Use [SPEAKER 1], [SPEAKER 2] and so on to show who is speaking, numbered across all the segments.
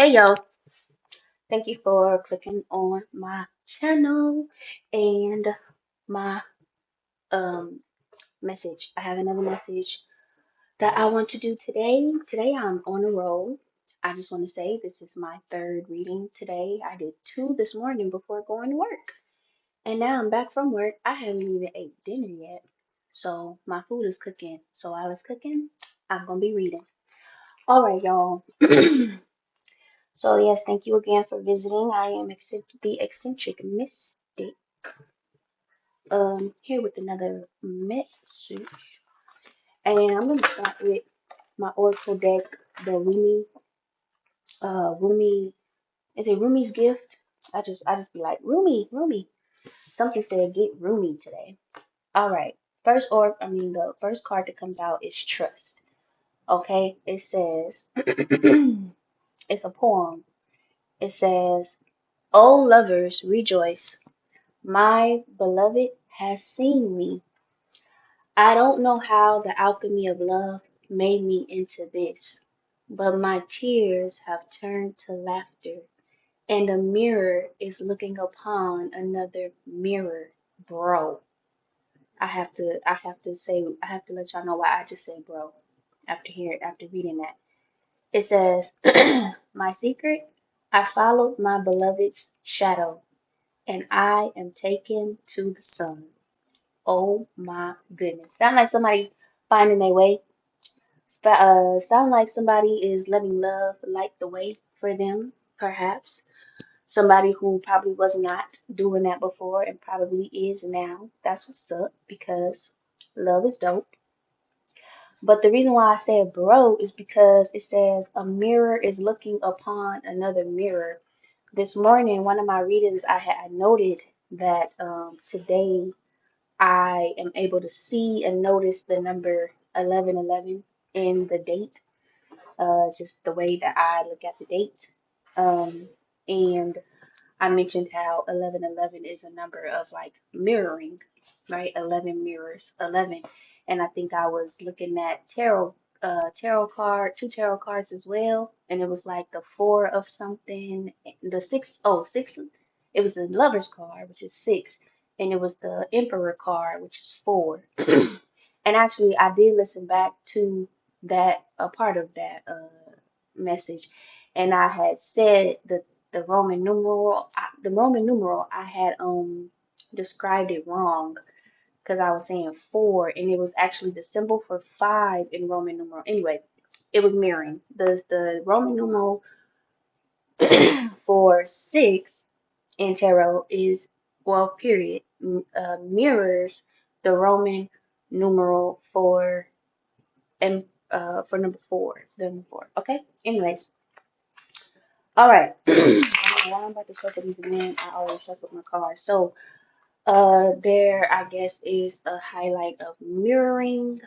[SPEAKER 1] Hey yo, thank you for clicking on my channel and my um message. I have another message that I want to do today. Today I'm on a roll. I just want to say this is my third reading today. I did two this morning before going to work. And now I'm back from work. I haven't even ate dinner yet. So my food is cooking. So while it's cooking, I'm gonna be reading. All right, y'all. So yes, thank you again for visiting. I am the eccentric mystic. Here with another message, and I'm gonna start with my oracle deck, the Rumi. Is it Rumi's gift? I just be like Rumi. Something said get Rumi today. All right. The first card that comes out is trust. Okay, it says it's a poem. It says, "O lovers, rejoice. My beloved has seen me. I don't know how the alchemy of love made me into this, but my tears have turned to laughter, and a mirror is looking upon another mirror, bro." I have to let y'all know why I just say bro after reading that. It says, "My secret, I followed my beloved's shadow, and I am taken to the sun." Oh my goodness. Sound like somebody finding their way. Sound like somebody is letting love light the way for them, perhaps. Somebody who probably was not doing that before and probably is now. That's what's up because love is dope. But the reason why I said bro is because it says a mirror is looking upon another mirror. This morning, one of my readings, I had noted that today I am able to see and notice the number 1111 in the date, just the way that I look at the dates. And I mentioned how 1111 is a number of like mirroring, right? 11 mirrors, 11. And I think I was looking at two tarot cards as well. And it was like the four of something, the six, it was the lover's card, which is six. And it was the emperor card, which is four. And actually, I did listen back to a part of that message, and I had said the Roman numeral, I had described it wrong because I was saying four, and it was actually the symbol for five in Roman numeral. Anyway, it was mirroring the Roman numeral for six in tarot is, well, period, mirrors the Roman numeral and for number four, the number four. Okay. Anyways, all right. I don't know why I'm about to shuffle these again. I always shuffle my cards. So, there I guess is a highlight of mirroring,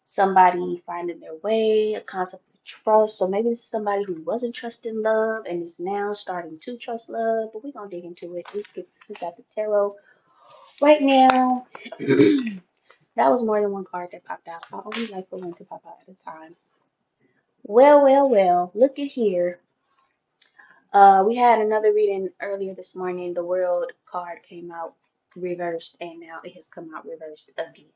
[SPEAKER 1] somebody finding their way, a concept of trust. So maybe it's somebody who wasn't trusting love and is now starting to trust love. But we're gonna dig into it. We got the tarot right now. That was more than one card that popped out. I only like for one to pop out at a time. Well, look at here. We had another reading earlier this morning. The world card came out reversed, and now it has come out reversed again.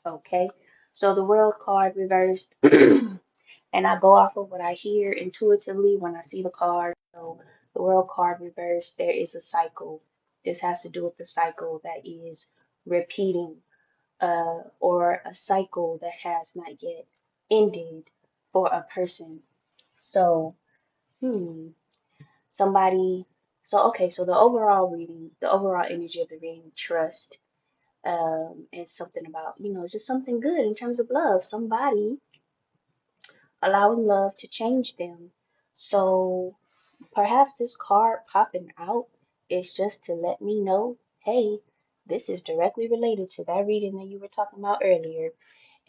[SPEAKER 1] Okay, so the world card reversed, and I go off of what I hear intuitively when I see the card. So the world card reversed, there is a cycle. This has to do with the cycle that is repeating, or a cycle that has not yet ended for a person. So, hmm. Somebody, so okay, so the overall reading, the overall energy of the reading, trust, and something about, just something good in terms of love. Somebody allowing love to change them. So perhaps this card popping out is just to let me know, hey, this is directly related to that reading that you were talking about earlier.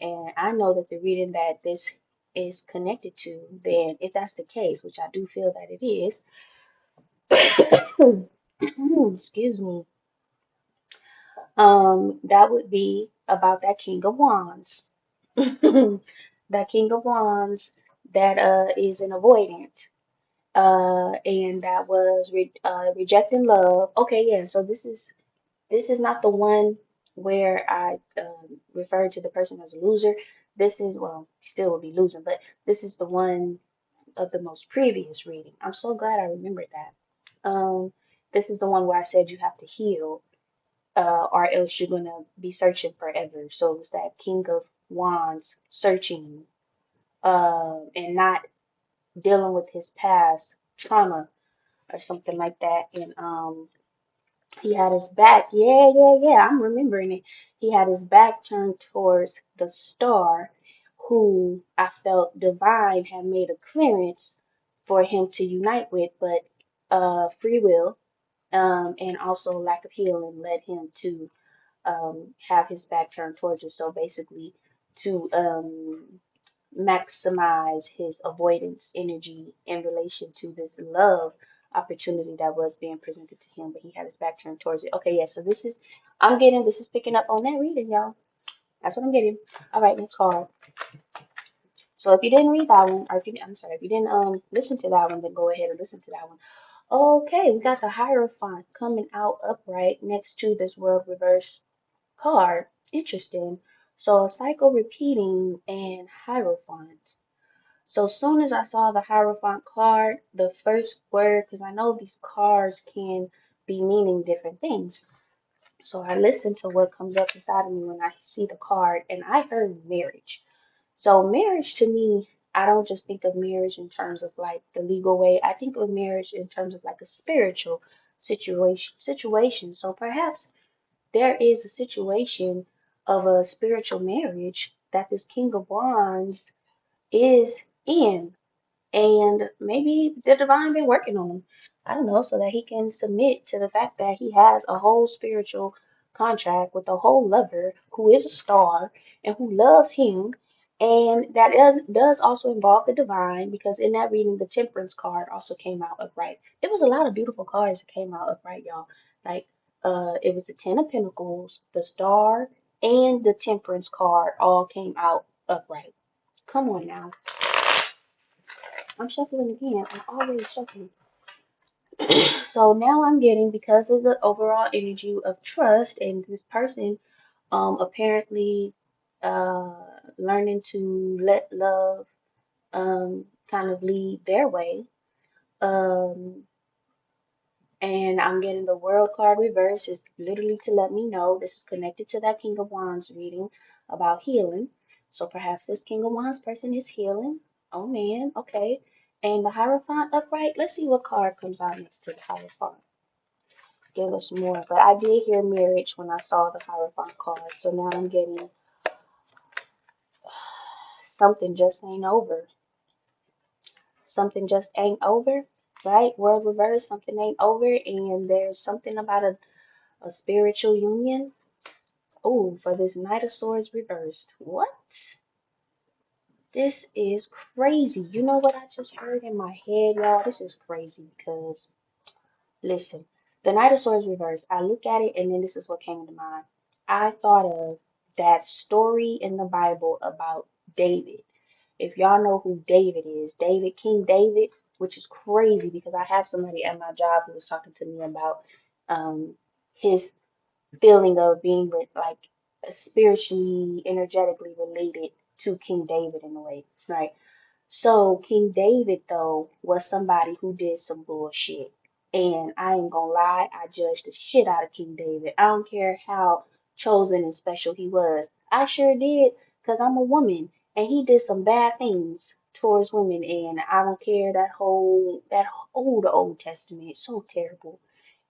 [SPEAKER 1] And I know that the reading that this is connected to, then if that's the case, which I do feel that it is, excuse me. That would be about that King of Wands. That King of Wands that is an avoidant. and that was rejecting love. Okay, yeah. So this is not the one where I referred to the person as a loser. This is, well, still will be losing, but this is the one of the most previous reading. I'm so glad I remembered that. This is the one where I said you have to heal, or else you're gonna be searching forever. So it was that King of Wands searching, and not dealing with his past trauma or something like that. And he had his back. Yeah, yeah, yeah. I'm remembering it. He had his back turned towards the star, who I felt divine had made a clearance for him to unite with, but free will, and also lack of healing led him to have his back turned towards it. So basically, to maximize his avoidance energy in relation to this love opportunity that was being presented to him, but he had his back turned towards it. Okay, yeah, so this is picking up on that reading, y'all. That's what I'm getting. All right, next card. So if you didn't read that one, or if you, I'm sorry, if you didn't listen to that one, then go ahead and listen to that one. Okay, we got the Hierophant coming out upright next to this World Reverse card. Interesting. So cycle repeating and Hierophant. So soon as I saw the Hierophant card, the first word, because I know these cards can be meaning different things. So I listen to what comes up inside of me when I see the card, and I heard marriage. So marriage to me, I don't just think of marriage in terms of like the legal way. I think of marriage in terms of like a spiritual situation. So perhaps there is a situation of a spiritual marriage that this King of Wands is in, and maybe the divine been working on him. I don't know, so that he can submit to the fact that he has a whole spiritual contract with a whole lover who is a star and who loves him. And that does also involve the divine, because in that reading, the Temperance card also came out upright. There was a lot of beautiful cards that came out upright, y'all. Like, it was the Ten of Pentacles, the Star, and the Temperance card all came out upright. Come on now. I'm shuffling again. I'm already shuffling. So now I'm getting, because of the overall energy of trust, and this person apparently uh learning to let love kind of lead their way. Um and I'm getting the World card reverse, is literally to let me know this is connected to that King of Wands reading about healing. So perhaps this King of Wands person is healing. Oh man, okay. And the Hierophant upright, let's see what card comes out next to the Hierophant. Give us more. But I did hear marriage when I saw the Hierophant card. So now I'm getting something just ain't over. Something just ain't over, right? World reverse, something ain't over. And there's something about a spiritual union. Oh, for this Knight of Swords reversed. What? This is crazy. You know what I just heard in my head, y'all? This is crazy because, listen, the Knight of Swords reversed. I look at it and then this is what came to mind. I thought of that story in the Bible about David. If y'all know who David is, David, King David, which is crazy because I have somebody at my job who was talking to me about his feeling of being like spiritually, energetically related to King David in a way, right? So King David though was somebody who did some bullshit. And I ain't gonna lie, I judged the shit out of King David. I don't care how chosen and special he was. I sure did, because I'm a woman and he did some bad things towards women, and I don't care the Old Testament, so terrible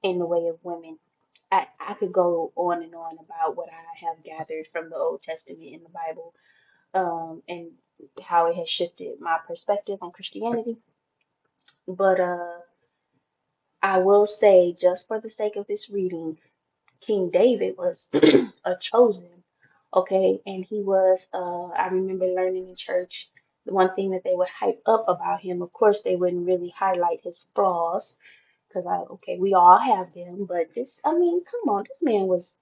[SPEAKER 1] in the way of women. I could go on and on about what I have gathered from the Old Testament in the Bible, and how it has shifted my perspective on Christianity. But I will say, just for the sake of this reading, King David was a chosen, okay, and he was. I remember learning in church, the one thing that they would hype up about him. Of course, they wouldn't really highlight his flaws, because okay, we all have them, but this, I mean, come on, this man was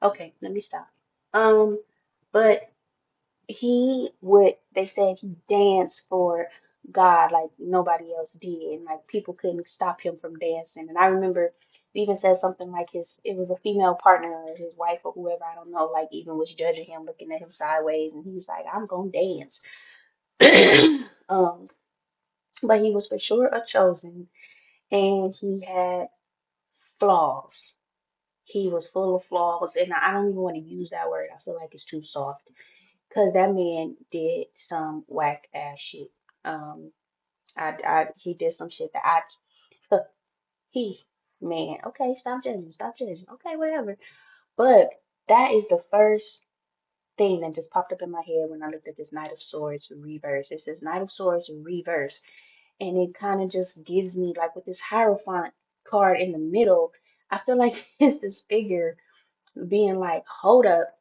[SPEAKER 1] okay. Let me stop. Um, but they said he danced for God like nobody else did. And like people couldn't stop him from dancing. And I remember it even said something like it was a female partner or his wife or whoever, I don't know, like even was judging him, looking at him sideways. And he's like, I'm gonna dance. um, but he was for sure a chosen, and he had flaws. He was full of flaws, and I don't even want to use that word. I feel like it's too soft because that man did some whack ass shit. Um, he did some shit that he, man, okay, stop judging, okay, whatever. But that is the first thing that just popped up in my head when I looked at this Knight of Swords reverse. It says Knight of Swords reverse, and it kind of just gives me like with this Hierophant card in the middle. I feel like it's this figure being like, hold up,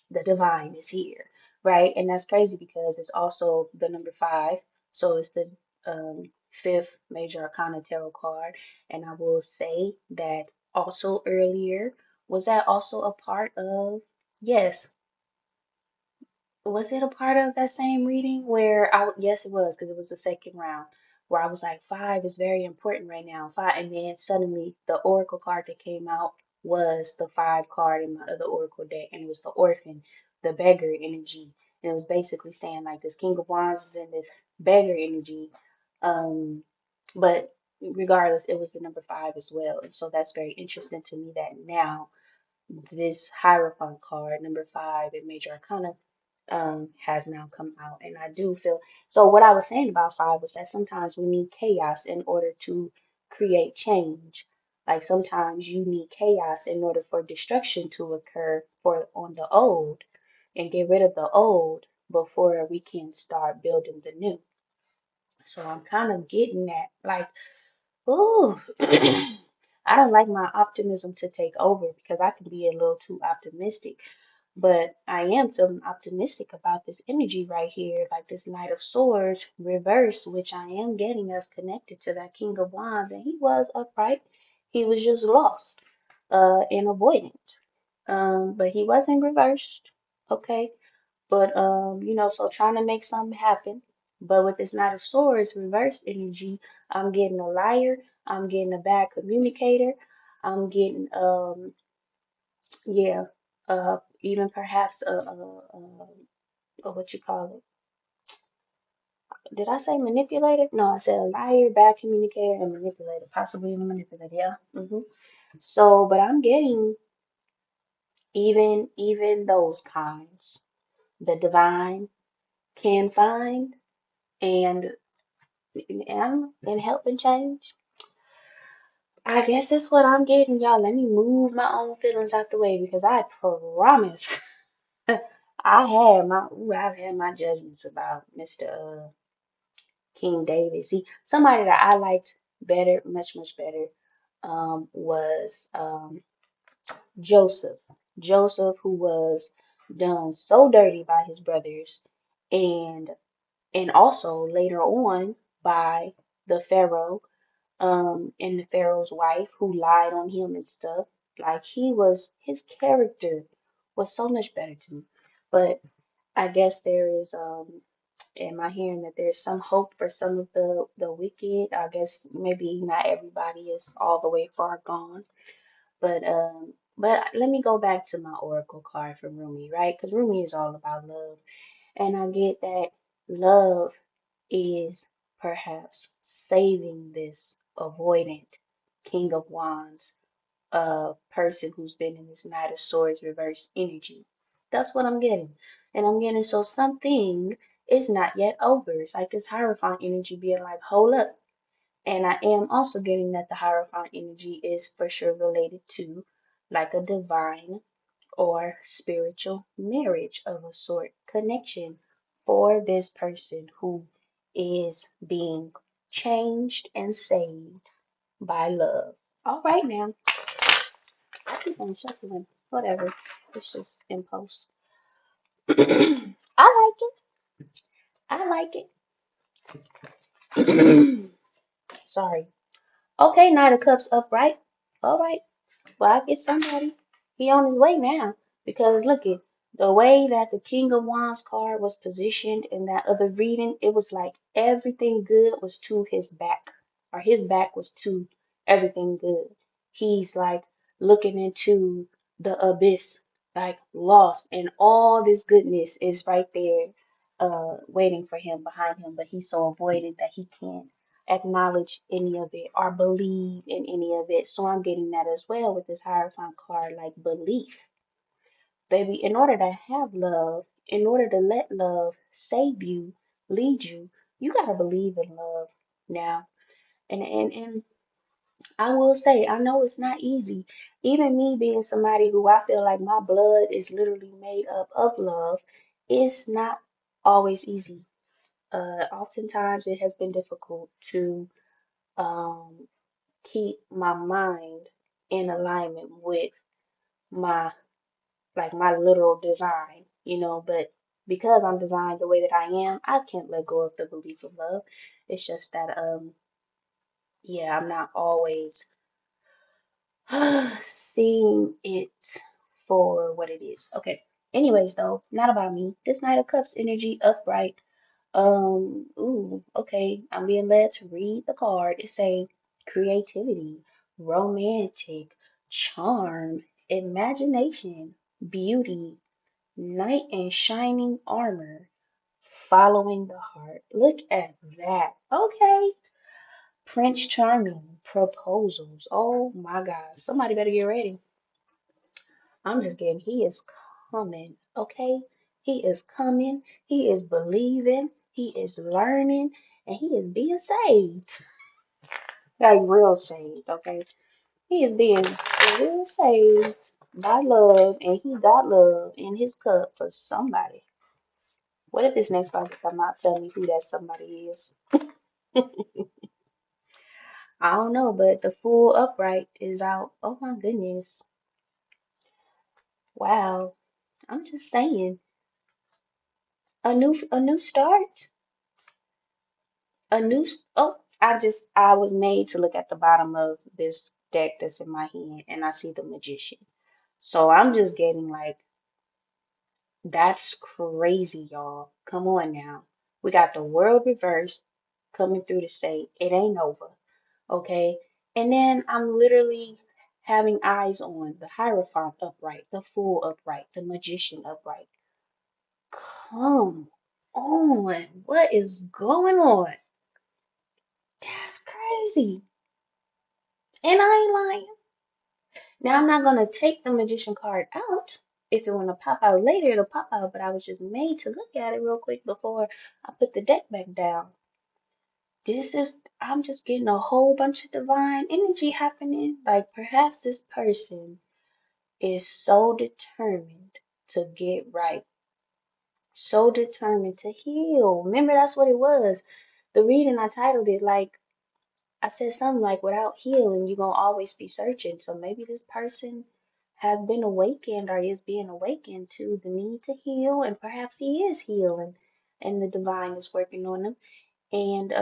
[SPEAKER 1] the divine is here, right? And that's crazy because it's also the number five. So it's the fifth major arcana tarot card. And I will say that also earlier, was that also a part of, yes, was it a part of that same reading where yes, it was, because it was the second round where I was like, five is very important right now. Five, and then suddenly the oracle card that came out was the five card in my other oracle deck, and it was the orphan, the beggar energy. And it was basically saying like this King of Wands is in this beggar energy. Um, but regardless, it was the number five as well. And so that's very interesting to me that now this Hierophant card, number five in Major Arcana, has now come out. And I do feel so. What I was saying about five was that sometimes we need chaos in order to create change. Like sometimes you need chaos in order for destruction to occur for on the old and get rid of the old before we can start building the new. So I'm kind of getting that. Like, ooh, I don't like my optimism to take over because I can be a little too optimistic. But I am feeling optimistic about this energy right here, like this Knight of Swords reversed, which I am getting us connected to that King of Wands, and he was upright. He was just lost, and avoidant. But he wasn't reversed. Okay. But so trying to make something happen. But with this Knight of Swords reverse energy, I'm getting a liar, I'm getting a bad communicator, I'm getting yeah, even perhaps a what you call it? Did I say manipulator? No, I said a liar, bad communicator, and manipulator, possibly even manipulator. Yeah. So, but I'm getting even those kinds, the divine can find and and help and change. I guess that's what I'm getting, y'all. Let me move my own feelings out the way because I promise I've had my judgments about Mr. King David. See, somebody that I liked better, much better, was Joseph. Joseph, who was done so dirty by his brothers, and also later on by the Pharaoh, and the Pharaoh's wife who lied on him and stuff. Like his character was so much better to me. But I guess there is am I hearing that there's some hope for some of the wicked? I guess maybe not everybody is all the way far gone, but let me go back to my oracle card for Rumi, right? Because Rumi is all about love, and I get that love is perhaps saving this avoidant King of Wands person who's been in this Knight of Swords reverse energy. That's what I'm getting. And I'm getting so something is not yet over. It's like this Hierophant energy being like, hold up. And I am also getting that the Hierophant energy is for sure related to like a divine or spiritual marriage of a sort connection for this person who is being changed and saved by love. All right, now I keep on shuffling. Whatever. It's just impulse. I like it. I like it. Sorry. Okay, Knight of Cups upright. All right. Well, I get somebody. He on his way now. Because look it, The way that the King of Wands card was positioned in that other reading, it was like everything good was to his back, or his back was to everything good. He's like looking into the abyss, like lost, and all this goodness is right there, waiting for him behind him, but he's so avoidant that he can't acknowledge any of it or believe in any of it. So I'm getting that as well with this Hierophant card, like belief. Baby, in order to have love, in order to let love save you, lead you, you gotta believe in love now. And I will say, I know it's not easy. Even me being somebody who I feel like my blood is literally made up of love, it's not always easy. Oftentimes it has been difficult to um keep my mind in alignment with my my literal design, but because I'm designed the way that I am, I can't let go of the belief of love. It's just that yeah, I'm not always seeing it for what it is. Okay. Anyways, though, not about me. This Knight of Cups energy upright. Ooh, okay. I'm being led to read the card. It's saying creativity, romantic, charm, imagination, beauty, knight in shining armor, following the heart. Look at that. Okay. Prince Charming, proposals. Oh my God. Somebody better get ready. I'm just getting, he is coming. Okay. He is coming. He is believing. He is learning. And he is being saved. Like real saved. Okay. He is being real saved by love. And he got love in his cup for somebody. What if this next card come out tell me who that somebody is? I don't know, but the Fool upright is out. Oh my goodness. Wow. I'm just saying. A new start. I was made to look at the bottom of this deck that's in my hand and I see the Magician. So I'm just getting like, that's crazy, y'all. Come on now. We got the world reversed coming through the state. It ain't over. Okay? And then I'm literally having eyes on the Hierophant upright, the Fool upright, the Magician upright. Come on. What is going on? That's crazy. And I ain't lying. Now I'm not gonna take the Magician card out. If it wanna pop out later, it'll pop out, but I was just made to look at it real quick before I put the deck back down. This is, I'm just getting a whole bunch of divine energy happening. Like perhaps this person is so determined to get right, so determined to heal. Remember, that's what it was. The reading I titled it like, I said something like, without healing, you're gonna always be searching. So maybe this person has been awakened or is being awakened to the need to heal, and perhaps he is healing, and the divine is working on him, and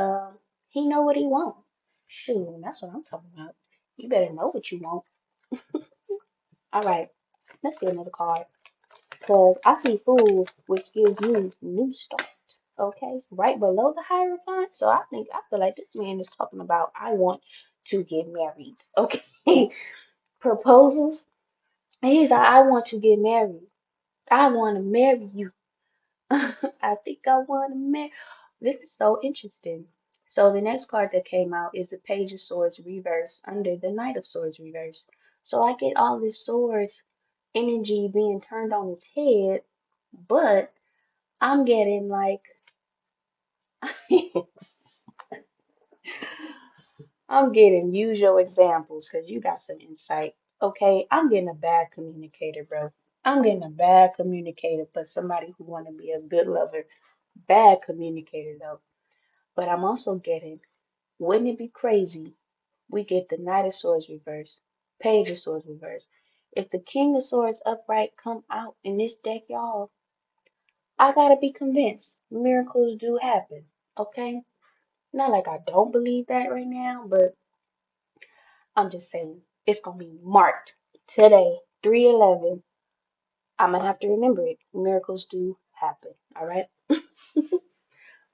[SPEAKER 1] he know what he want. Shoot, that's what I'm talking about. You better know what you want. All right, let's get another card. Because I see Fool, which gives me new start. Okay, right below the Hierophant. So I feel like this man is talking about I want to get married. Okay, proposals. And he's like, I want to get married. I want to marry you. I think I want to marry. This is so interesting. So the next card that came out is the Page of Swords reverse under the Knight of Swords reverse. So I get all this swords energy being turned on its head, but I'm getting like I'm getting use your examples because you got some insight. Okay, I'm getting a bad communicator, bro. I'm getting a bad communicator for somebody who want to be a good lover. Bad communicator though. But I'm also getting, wouldn't it be crazy? We get the Knight of Swords reverse, Page of Swords reverse. If the King of Swords upright come out in this deck, y'all, I gotta be convinced miracles do happen. Okay? Not like I don't believe that right now, but I'm just saying it's gonna be marked today, 3/11. I'm gonna have to remember it. Miracles do happen. All right.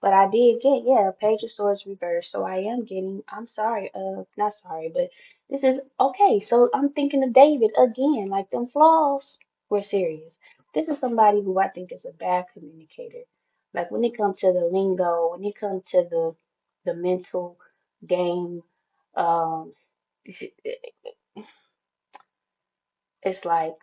[SPEAKER 1] But I did get, yeah, page of swords reversed. So I am getting, I'm sorry, not sorry, but this is okay. So I'm thinking of David again, like them flaws were serious. This is somebody who I think is a bad communicator. Like when it comes to the lingo, when it comes to the mental game, um, it's like,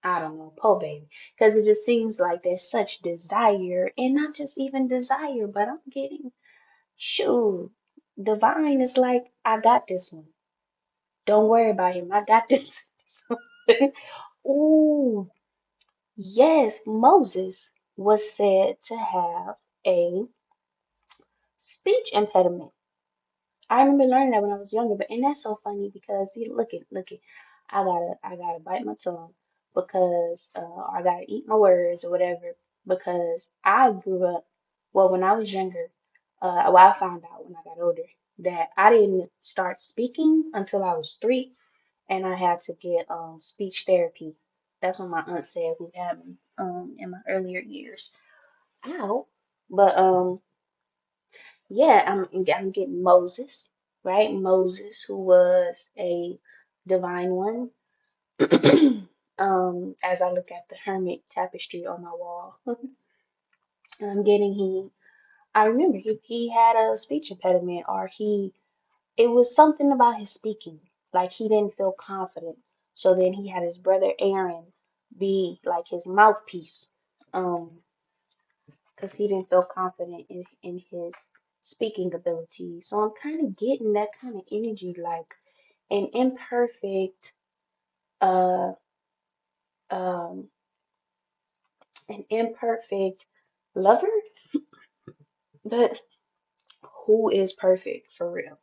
[SPEAKER 1] I don't know, po baby. Because it just seems like there's such desire, and not just even desire, but I'm getting shoot, Divine is like, I got this one. Don't worry about him. I got this. Ooh, yes, Moses was said to have a speech impediment. I remember learning that when I was younger, but and that's so funny because you look it, I gotta bite my tongue because I gotta eat my words or whatever because I grew up. Well, when I was younger, well, I found out when I got older that I didn't start speaking until I was 3, and I had to get speech therapy. That's what my aunt said who had me in my earlier years. Ow. But yeah, I'm getting Moses, right? Moses, who was a divine one. As I look at the hermit tapestry on my wall, I'm getting he. I remember he had a speech impediment, or it was something about his speaking, like he didn't feel confident. So then he had his brother Aaron be like his mouthpiece, um, because he didn't feel confident in his speaking ability. So I'm kind of getting that kind of energy, like an imperfect, uh, um, an imperfect lover, but who is perfect for real?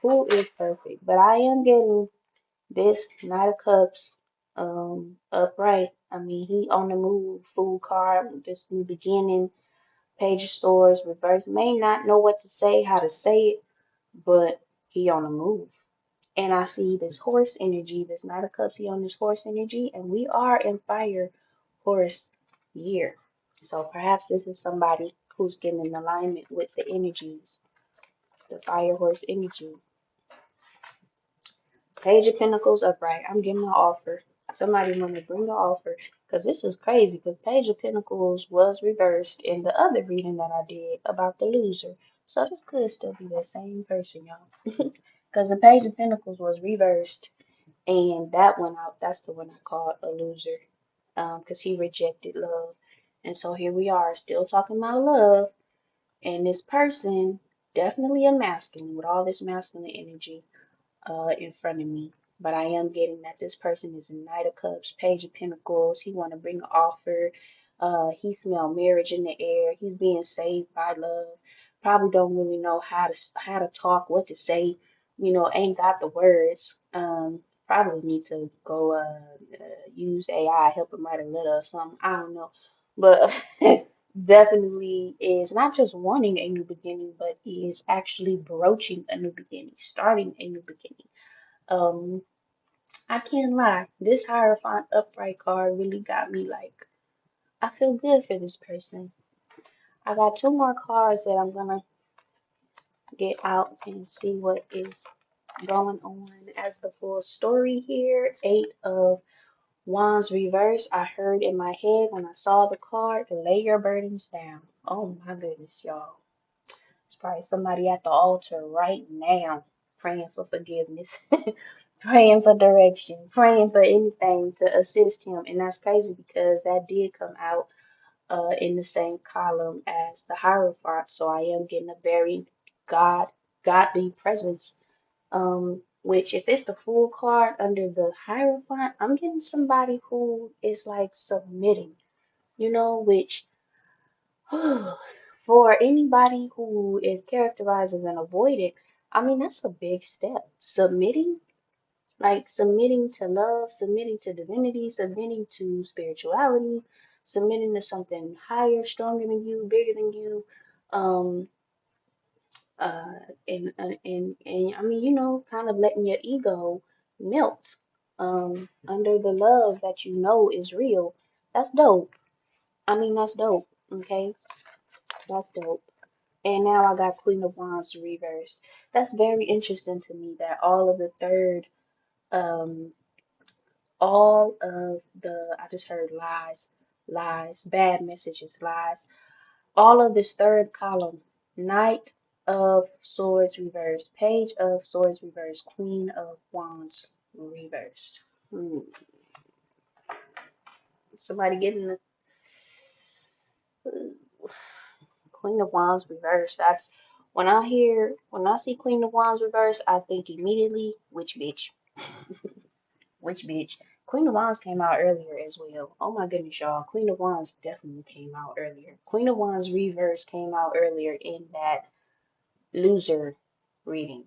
[SPEAKER 1] Who is perfect? But I am getting this Knight of Cups, upright. I mean, he on the move, full card, this new beginning, page of swords, reverse. May not know what to say, how to say it, but he on the move. And I see this horse energy, this Knight of Cups, he on this horse energy, and we are in fire horse year. So perhaps this is somebody who's getting in alignment with the energies, the fire horse energy. Page of Pentacles upright. I'm getting an offer. Somebody want to bring an offer. Because this is crazy. Because Page of Pentacles was reversed in the other reading that I did about the loser. So this could still be the same person, y'all. Because the Page of Pentacles was reversed. And that one out, that's the one I called a loser. Because he rejected love. And so here we are, still talking about love. And this person, definitely a masculine with all this masculine energy in front of me. But I am getting that this person is a Knight of Cups, Page of Pentacles. He want to bring an offer. He smell marriage in the air. He's being saved by love. Probably don't really know how to talk, what to say. You know, ain't got the words. Probably need to go use AI, help him write a letter or something. I don't know, but definitely is not just wanting a new beginning, but is actually broaching a new beginning, starting a new beginning. Um, I can't lie, this Hierophant upright card really got me like, I feel good for this person. I got 2 more cards that I'm gonna get out and see what is going on as the full story here. 8 of Wands reverse. I heard in my head when I saw the card, lay your burdens down. Oh my goodness, y'all. It's probably somebody at the altar right now praying for forgiveness, praying for direction, praying for anything to assist him. And that's crazy because that did come out in the same column as the Hierophant. So I am getting a very godly presence. Which if it's the full card under the Hierophant, I'm getting somebody who is like submitting, which for anybody who is characterized as an avoidant, I mean, that's a big step. Submitting, like submitting to love, submitting to divinity, submitting to spirituality, submitting to something higher, stronger than you, bigger than you. Um, and I mean, kind of letting your ego melt. under the love that you know is real. That's dope. I mean, that's dope. Okay, that's dope. And now I got Queen of Wands reversed. That's very interesting to me that all of the third, um, all of the, I just heard lies, lies, bad messages, lies. All of this third column, Knight of Swords reversed, Page of Swords reversed, Queen of Wands reversed. Hmm. Somebody getting the Queen of Wands reversed. That's when I see Queen of Wands reversed, I think immediately, which bitch? Which bitch? Queen of Wands came out earlier as well. Oh my goodness, y'all. Queen of Wands definitely came out earlier. Queen of Wands reverse came out earlier in that loser reading.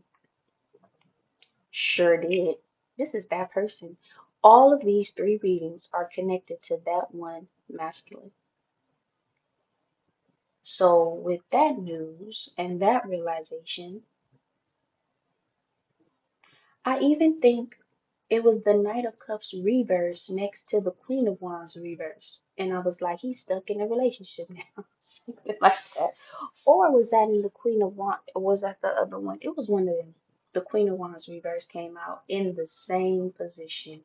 [SPEAKER 1] Sure did. This is that person. All of these three readings are connected to that one masculine. So, with that news and that realization, I even think it was the Knight of Cups reverse next to the Queen of Wands reverse. And I was like, he's stuck in a relationship now. Something like that. Or was that in the Queen of Wands? Or was that the other one? It was one of them. The Queen of Wands reverse came out in the same position.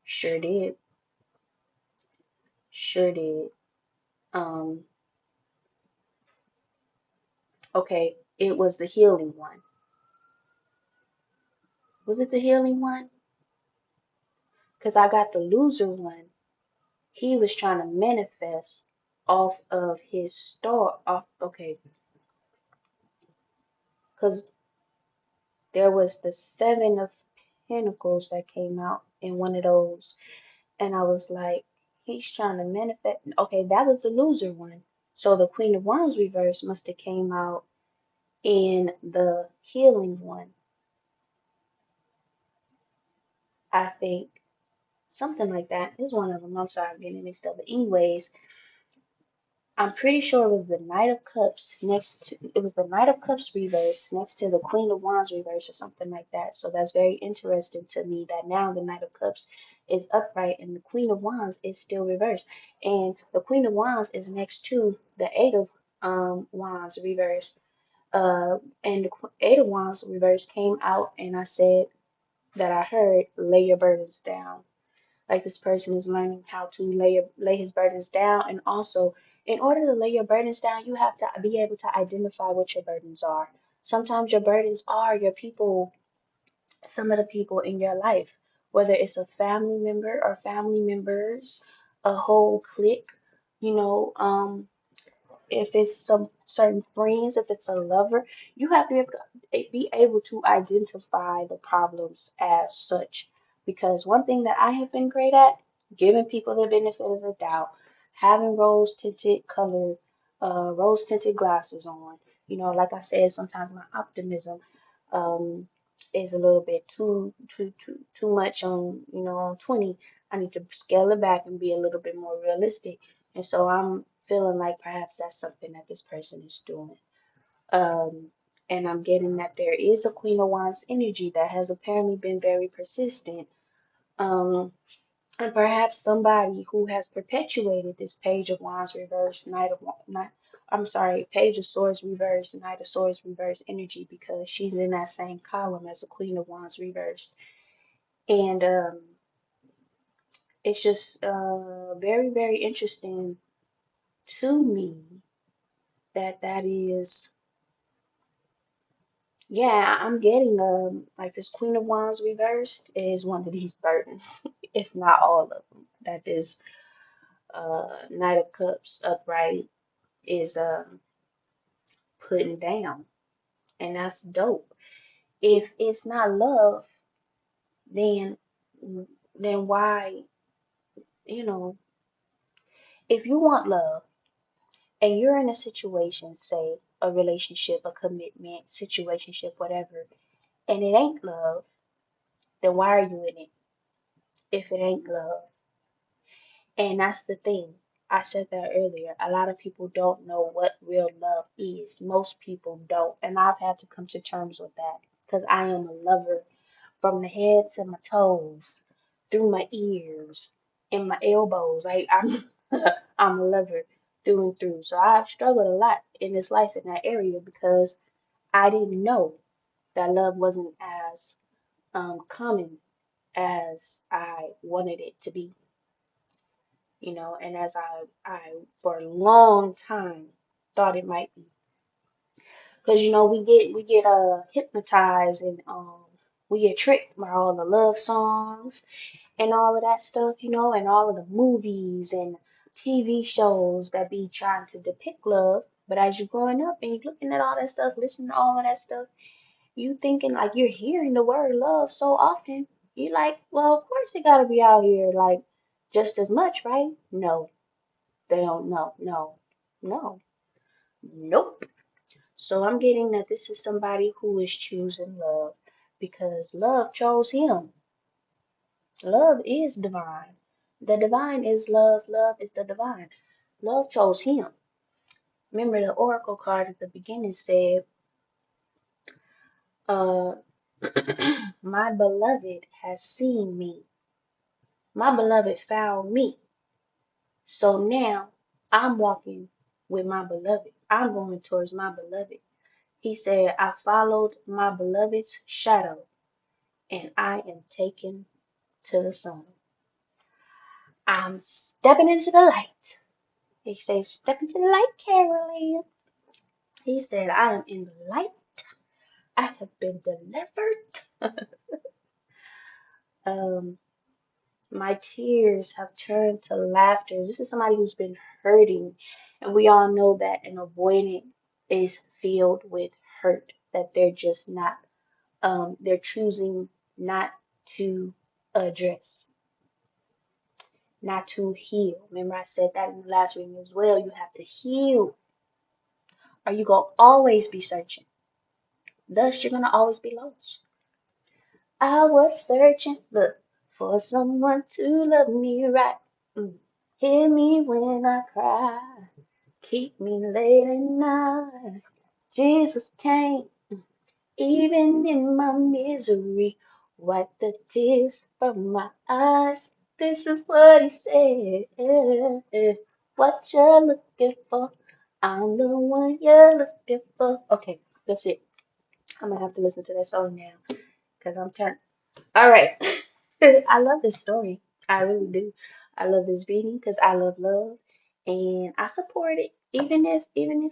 [SPEAKER 1] Sure did. Sure did. Um, okay, it was the healing one. Was it the healing one? Because I got the loser one. He was trying to manifest off of his star. Off, okay, because there was the Seven of Pentacles that came out in one of those, and I was like, he's trying to manifest. Okay, that was the loser one. So the Queen of Wands reverse must have came out in the healing one, I think. Something like that. Is one of them. I'm sorry, I'm getting mixed up. But anyways, I'm pretty sure it was the Knight of Cups next to it was the Knight of Cups reverse next to the Queen of Wands reverse or something like that. So that's very interesting to me that now the Knight of Cups is upright and the Queen of Wands is still reversed. And the Queen of Wands is next to the Eight of Wands reverse. And the Eight of Wands reverse came out and I said that I heard lay your burdens down. Like this person is learning how to lay his burdens down, and also in order to lay your burdens down, you have to be able to identify what your burdens are. Sometimes your burdens are your people, some of the people in your life, whether it's a family member or family members, a whole clique, you know, if it's some certain friends, if it's a lover, you have to be able to identify the problems as such. Because one thing that I have been great at, giving people the benefit of the doubt, having rose tinted glasses on. You know, like I said, sometimes my optimism um is a little bit too much on, on 20. I need to scale it back and be a little bit more realistic. And so I'm feeling like perhaps that's something that this person is doing. Um, and I'm getting that there is a Queen of Wands energy that has apparently been very persistent. Um, and perhaps somebody who has perpetuated this Page of Wands reverse, I'm sorry, Page of Swords reverse, Knight of Swords reverse energy because she's in that same column as the Queen of Wands reverse. And it's just very, very interesting to me that is, yeah, I'm getting like this Queen of Wands reversed is one of these burdens, if not all of them. That this Knight of Cups upright is putting down, and that's dope. If it's not love, then why, you know, if you want love and you're in a situation, say a relationship, a commitment, situationship, whatever, and it ain't love, then why are you in it if it ain't love? And that's the thing. I said that earlier. A lot of people don't know what real love is. Most people don't. And I've had to come to terms with that because I am a lover from the head to my toes, through my ears, and my elbows. Like I'm, I'm a lover through and through. So I've struggled a lot in this life in that area because I didn't know that love wasn't as common as I wanted it to be, and as I for a long time thought it might be. Because we get hypnotized and we get tricked by all the love songs and all of that stuff, and all of the movies and TV shows that be trying to depict love. But as you're growing up and you're looking at all that stuff, listening to all of that stuff, you thinking like you're hearing the word love so often, you're like, well, of course it gotta be out here like just as much, right? No, they don't know. No, no, nope. So I'm getting that this is somebody who is choosing love because love chose him. Love is divine. The divine is love. Love is the divine. Love chose him. Remember the oracle card at the beginning said, uh, my beloved has seen me. My beloved found me. So now I'm walking with my beloved. I'm going towards my beloved. He said, I followed my beloved's shadow and I am taken to the sun. I'm stepping into the light. He says, step into the light, Caroline. He said, I am in the light. I have been delivered. Um, my tears have turned to laughter. This is somebody who's been hurting. And we all know that an avoidant is filled with hurt, that they're just not, they're choosing not to address, not to heal. Remember, I said that in the last reading as well. You have to heal, or you're going to always be searching. Thus, you're going to always be lost. I was searching, look, for someone to love me right. Hear me when I cry. Keep me late at night. Jesus came, even in my misery. Wipe the tears from my eyes. This is what he said. What you're looking for, I'm the one you're looking for. Okay, that's it. I'm gonna have to listen to that song now because I'm turned. All right. I love this story. I really do. I love this reading because I love love and I support it. Even if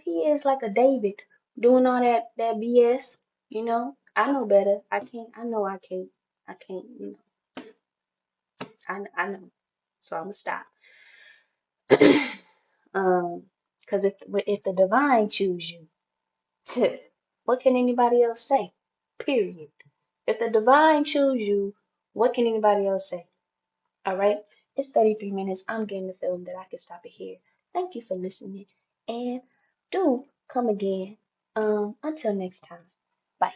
[SPEAKER 1] he is like a David doing all that BS, I know better. I know I can't. I know. So I'm gonna stop. Because if the divine choose you, what can anybody else say? Period. If the divine choose you, what can anybody else say? All right, it's 33 minutes. I'm getting the feeling that I can stop it here. Thank you for listening, and do come again. Until next time. Bye.